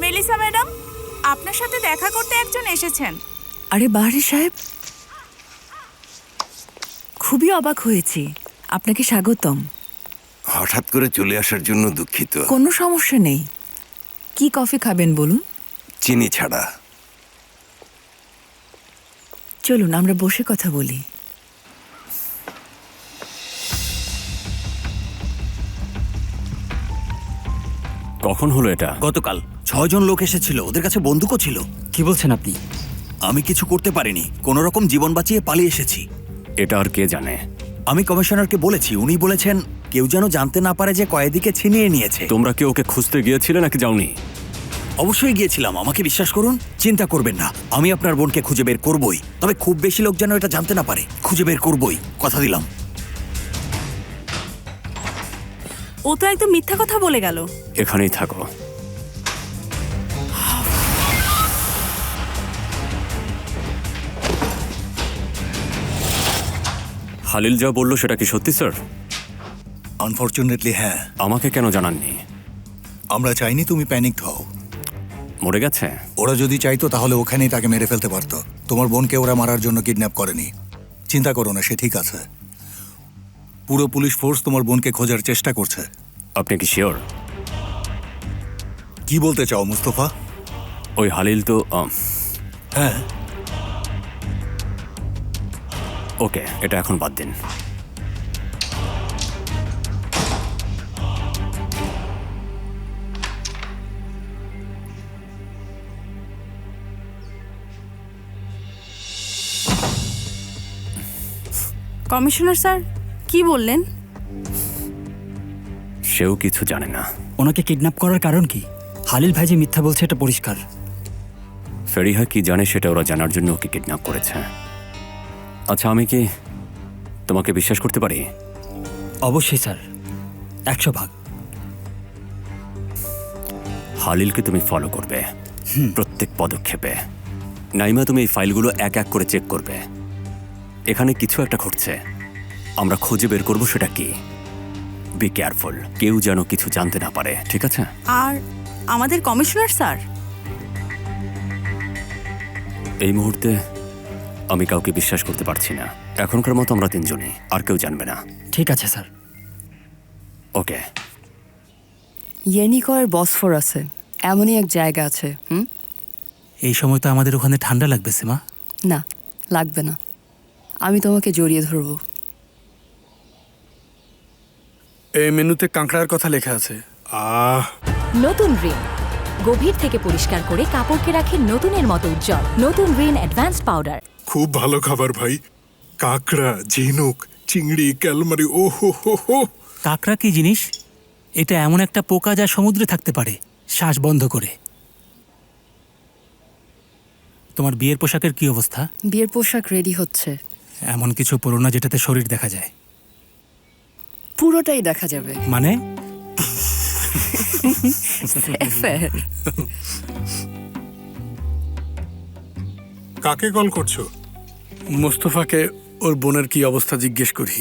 Melissa madam, আপনার সাথে দেখা করতে একজন এসেছেন। আরে বাহারি সাহেব, খুবই অবাক হয়েছি। আপনাকে স্বাগতম। হঠাৎ করে চলে আসার জন্য দুঃখিত। কোনো সমস্যা নেই। কি কফি খাবেন বলুন? চিনি ছাড়া। চলুন আমরা বসে কথা বলি। কখন হলো এটা? গতকাল 6 জন লোক এসেছিল, ওদের কাছে বন্দুকও ছিল। কি বলছেন আপনি? আমি কিছু করতে পারিনি, কোনো রকম জীবন বাঁচিয়ে পালিয়ে এসেছি। এটা আর কে জানে? আমি কমিশনারকে বলেছি, উনি বলেছেন কেউ যেন জানতে না পারে যে কয়েদিকে ছিনিয়ে নিয়েছে। তোমরা কি ওকে খুঁজতে গিয়েছিলে নাকি যাওনি? অবশ্যই গিয়েছিলাম, আমাকে বিশ্বাস করুন। চিন্তা করবেন না, আমি আপনার বোনকে খুঁজে বের করবই। তবে খুব বেশি লোক যেন এটা জানতে না পারে। খুঁজে বের করবই, কথা দিলাম। ও তো একদম মিথ্যা কথা বলে গেল। এখানেই থাকো। হালিল যা বললো সেটা কি সত্যি স্যার? আনফরচুনেটলি হ্যাঁ। আমাকে কেন জানাননি? আমরা চাইনি তুমি প্যানিকড হও। মরে গেছে? ওরা যদি চাইতো তাহলে ওখানেই তাকে মেরে ফেলতে পারতো। তোমার বোনকে ওরা মারার জন্য কিডন্যাপ করেনি। চিন্তা করো না, সে ঠিক আছে। পুরো পুলিশ ফোর্স তোমার বোনকে খোঁজার চেষ্টা করছে। আপনি কি শিওর? কি বলতে চাও মুস্তফা? ওই হালিল তো হ্যাঁ, ওকে, এটা এখন বাদ দিন। কমিশনার স্যার, কি বললেন? সেও কিছু জানে না। ওনাকে কিডন্যাপ করার কারণ কি? হালিল ভাই যে মিথ্যা বলছে এটা পরিষ্কার। ফেরিহা কি জানে সেটা ওরা জানার জন্য ওকে কিডন্যাপ করেছে। আচ্ছা, আমি কি তোমাকে বিশ্বাস করতে পারি? অবশ্যই স্যার, 100%। হালিলকে তুমি ফলো করবে প্রত্যেক পদক্ষেপে। নাইমা, তুমি এই ফাইলগুলো এক এক করে চেক করবে। এখানে কিছু একটা ঘটছে, আমরা খুঁজে বের করবো সেটা কি। বি কেয়ারফুল, কেউ যেন কিছু জানতে না পারে, ঠিক আছে? আর আমাদের কমিশনার স্যার? এই মুহূর্তে আমি কাউকে বিশ্বাস করতে পারছি না। এখনকার মতো আমরা তিনজনই, আর কেউ জানবে না। ঠিক আছে স্যার। ওকে। ইয়েনিকয়ের বসফোরাসে এমনই এক জায়গা আছে। এই সময় তো আমাদের ওখানে ঠান্ডা লাগবে সীমা। না, লাগবে না। আমি তোমাকে জড়িয়ে ধরবো। এই মেনুতে কাঁকড়ার কথা লেখা আছে। নতুন রিন গভীর থেকে পরিষ্কার করে কাপড়কে রাখে নতুনের মতো উজ্জ্বল। নতুন রিন অ্যাডভান্সড পাউডার। খুব ভালো খাবার ভাই। কাঁকড়া, ঝিনুক, চিংড়ি, ক্যালমারি, ও হো হো হো। কাঁকড়া কি জিনিস? এটা এমন একটা পোকা যা সমুদ্রে থাকতে পারে শ্বাস বন্ধ করে। তোমার বিয়ের পোশাকের কি অবস্থা? বিয়ের পোশাক রেডি হচ্ছে। এমন কিছু পরো না যেটাতে শরীর দেখা যায়। পুরোটাই দেখা যাবে। মানে? স্যাফের। কাকে কল করছো? মোস্তফাকে ওর বোনের কি অবস্থা জিজ্ঞেস করি।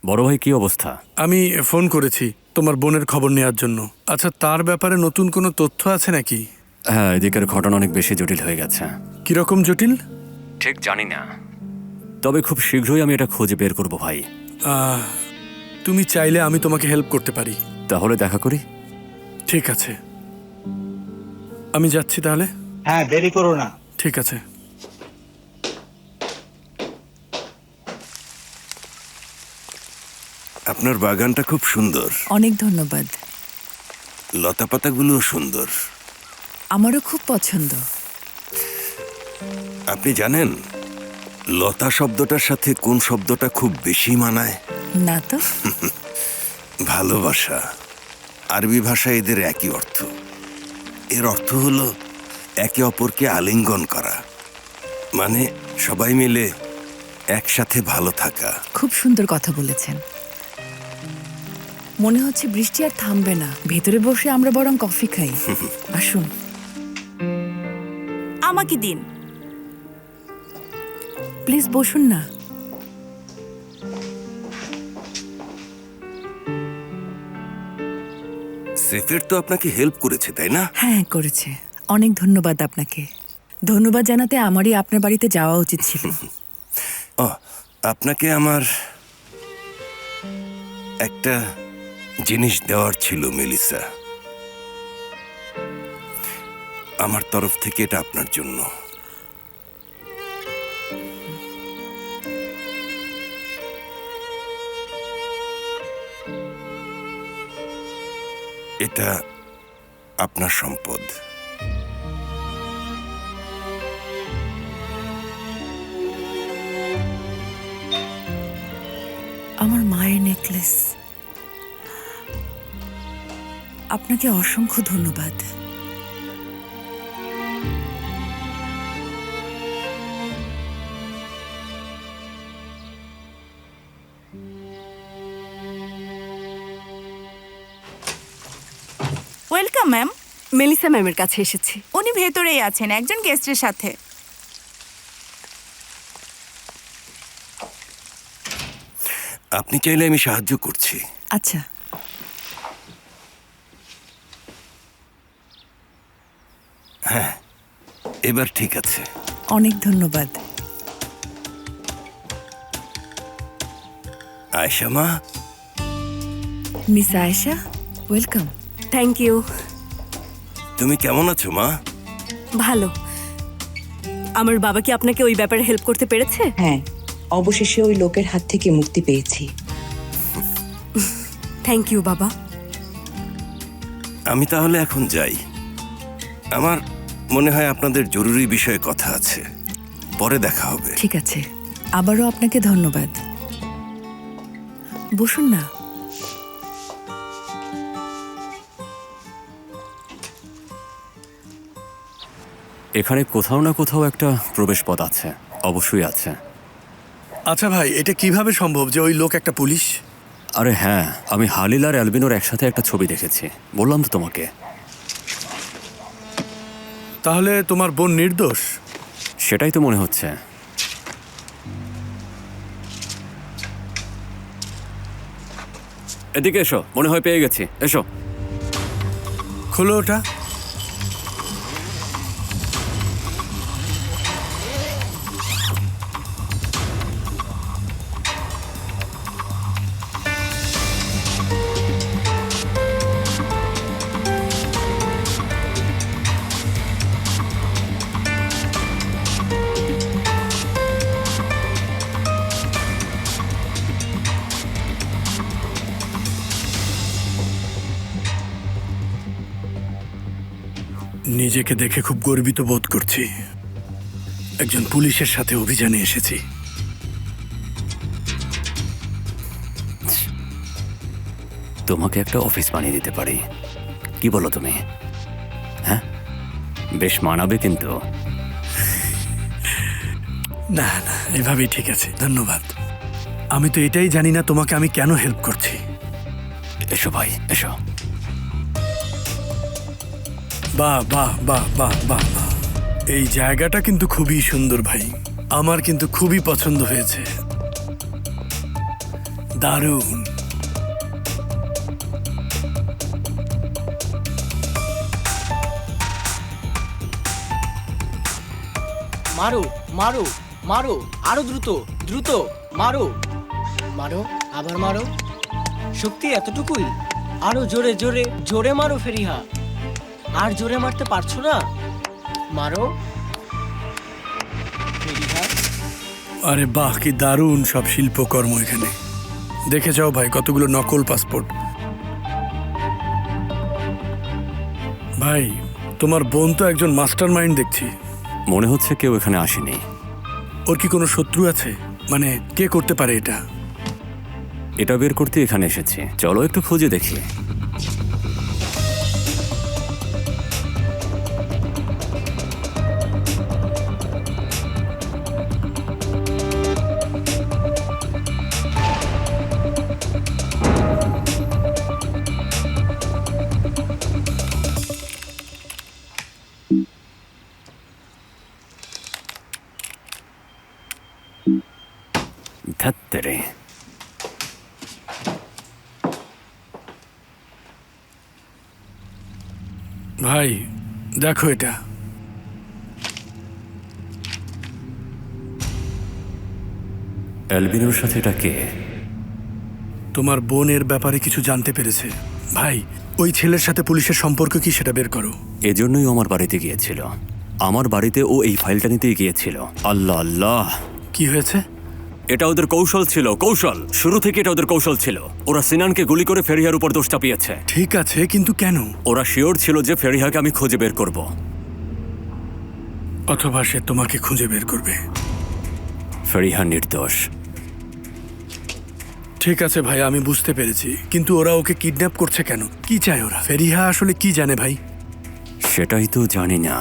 বড় ভাই, কি অবস্থা? আমি ফোন করেছি তোমার বোনের খবর নেওয়ার জন্য। আচ্ছা, তার ব্যাপারে নতুন কোনো তথ্য আছে নাকি? হ্যাঁ, এদিকের ঘটনা অনেক বেশি জটিল হয়ে গেছে। কিরকম জটিল? ঠিক জানি না, তবে খুব শীঘ্রই আমি এটা খুঁজে বের করব ভাই। তুমি চাইলে আমি তোমাকে হেল্প করতে পারি। তাহলে দেখা করি। ঠিক আছে, আমি যাচ্ছি তাহলে। হ্যাঁ, দেরি করো না। ঠিক আছে। আপনার বাগানটা খুব সুন্দর। অনেক ধন্যবাদ। লতাপাতাগুলোও সুন্দর। আমারও খুব পছন্দ। আপনি জানেন লতা শব্দটার সাথে কোন শব্দটা খুব বেশি মানায়? না তো। ভালোবাসা। আরবি ভাষায় এদের একই অর্থ। এর অর্থ হলো একে অপরকে আলিঙ্গন করা, মানে সবাই মিলে একসাথে ভালো থাকা। খুব সুন্দর কথা বলেছেন। মনে হচ্ছে বৃষ্টি আর থামবে না। ভেতরে বসে আমরা বরং কফি খাই। আসুন। আমাকে দিন। প্লিজ বসুন না। সেফের তো আপনাকে হেল্প করেছে তাই না? হ্যাঁ করেছে। অনেক ধন্যবাদ আপনাকে। ধন্যবাদ জানাতে আমারই আপনার বাড়িতে যাওয়া উচিত ছিল। ও, আপনাকে আমার একটা জিনিস দেওয়ার ছিল মেলিসা। আমার তরফ থেকে এটা আপনার জন্য। এটা আপনার সম্পদ। আমার মায়ের নেকলেস। আপনাকে অসংখ্য ধন্যবাদ। Welcome ma'am. মেলিসা ম্যামের কাছে এসেছি। উনি ভেতরেই আছেন একজন গেস্টের সাথে। আপনি চাইলে আমি সাহায্য করছি। আচ্ছা, এবার ঠিক আছে। অনেক ধন্যবাদ। আয়েশা মা, miss Ayesha, welcome. Thank you. তুমি কেমন আছো মা? ভালো। আমার বাবা কি আপনাকে ওই ব্যাপারে হেল্প করতে পেরেছে? হ্যাঁ, অবশেষে ওই লোকের হাত থেকে মুক্তি পেয়েছি। থ্যাংক ইউ বাবা। আমি তাহলে এখন যাই। আমার মনে হয় আপনাদের জরুরি বিষয়ে কথা আছে, পরে দেখা হবে। ঠিক আছে, আবারও আপনাকে ধন্যবাদ। বসুন না। এখানে কোথাও না কোথাও একটা প্রবেশ পথ আছে, অবশ্যই আছে। আচ্ছা ভাই, এটা কিভাবে সম্ভব যে ওই লোক একটা পুলিশ? আরে হ্যাঁ, আমি হালিল আর অ্যালবিনোর একসাথে একটা ছবি দেখেছি, বললাম তো তোমাকে। তাহলে তোমার বোন নির্দোষ? সেটাই তো মনে হচ্ছে। এদিকে এসো, মনে হয় পেয়ে গেছি, এসো। খোলো ওটা। নিজেকে দেখে খুব গর্বিত বোধ করছি। একজন পুলিশের সাথে অভিযানে এসেছি। তোমাকে একটা অফিস বানিয়ে দিতে পারি, কি বলো তুমি? হ্যাঁ, বেশ মানাবে কিন্তু। না না, এভাবেই ঠিক আছে, ধন্যবাদ। আমি তো এটাই জানি না তোমাকে আমি কেন হেল্প করছি। এসো ভাই, এসো। বাহ বাহ বাহ বাহ বাহ বাহ। এই জায়গাটা কিন্তু খুবই সুন্দর ভাই, আমার কিন্তু খুবই পছন্দ হয়েছে। দারুণ। মারো মারো মারো, আরো দ্রুত দ্রুত মারো মারো, আবার মারো। শক্তি এতটুকুই? আরো জোরে জোরে জোরে মারো ফেরিহা। আর জোরে মারতে পারছো না? মারো ফেরিহা। আরে বাহ, কি দারুণ সব শিল্পকর্ম এখানে। দেখে যাও ভাই, কতগুলো নকল পাসপোর্ট। ভাই, তোমার বোন তো একজন মাস্টার মাইন্ড দেখছি। মনে হচ্ছে কেউ এখানে আসেনি। ওর কি কোনো শত্রু আছে? মানে কে করতে পারে এটা? এটা বের করতে এখানে এসেছি, চলো একটু খুঁজে দেখি। ধ্যাত্তেরে, ভাই দেখো এটা। অ্যালবিনোর সাথে এটা কে? তোমার বোনের ব্যাপারে কিছু জানতে পেরেছে। ভাই ওই ছেলের সাথে পুলিশের সম্পর্ক কি সেটা বের করো। এজন্যই ও আমার বাড়িতে গিয়েছিল। আমার বাড়িতে ও এই ফাইলটা নিতেই গিয়েছিল। আল্লাহ আল্লাহ, কি হয়েছে? এটা ওদের কৌশল ছিল, কৌশল। শুরু থেকে এটা ওদের কৌশল ছিল। ওরা সিনানকে গুলি করে ফেরিহার উপর দোষ চাপিয়েছে। ঠিক আছে, কিন্তু কেন? ওরা শিওর ছিল যে ফেরিহাকে আমি খুঁজে বের করব। অথবা সে তোমাকে খুঁজে বের করবে। ফেরিহা নির্দোষ। ঠিক আছে ভাই, আমি বুঝতে পেরেছি, কিন্তু ওরা ওকে কিডন্যাপ করছে কেন? কি চায় ওরা? ফেরিহা আসলে কি জানে ভাই? সেটাই তো জানি না।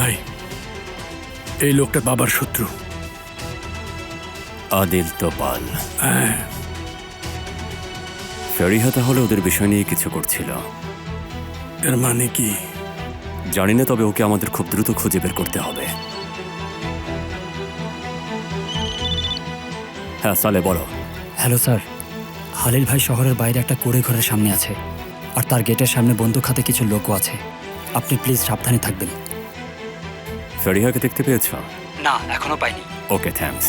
ভাই এই লোকটা বাবার শত্রু। আদিল তোপাল। হ্যাঁ, ফেরিহা তাহলে ওদের বিষয় নিয়ে কিছু করছিল। এর মানে কি? জানি না, তবে ওকে আমাদের খুব দ্রুত খুঁজে বের করতে হবে। হ্যাঁ সালে বলো। হ্যালো স্যার, হালিল ভাই শহরের বাইরে একটা কুড়ে ঘরের সামনে আছে, আর তার গেটের সামনে বন্দুক হাতে কিছু লোকও আছে। আপনি প্লিজ সাবধানে থাকবেন। ফেরিহাকে দেখতে পেয়েছ? না, এখনো পাইনি। ওকে, থ্যাঙ্কস।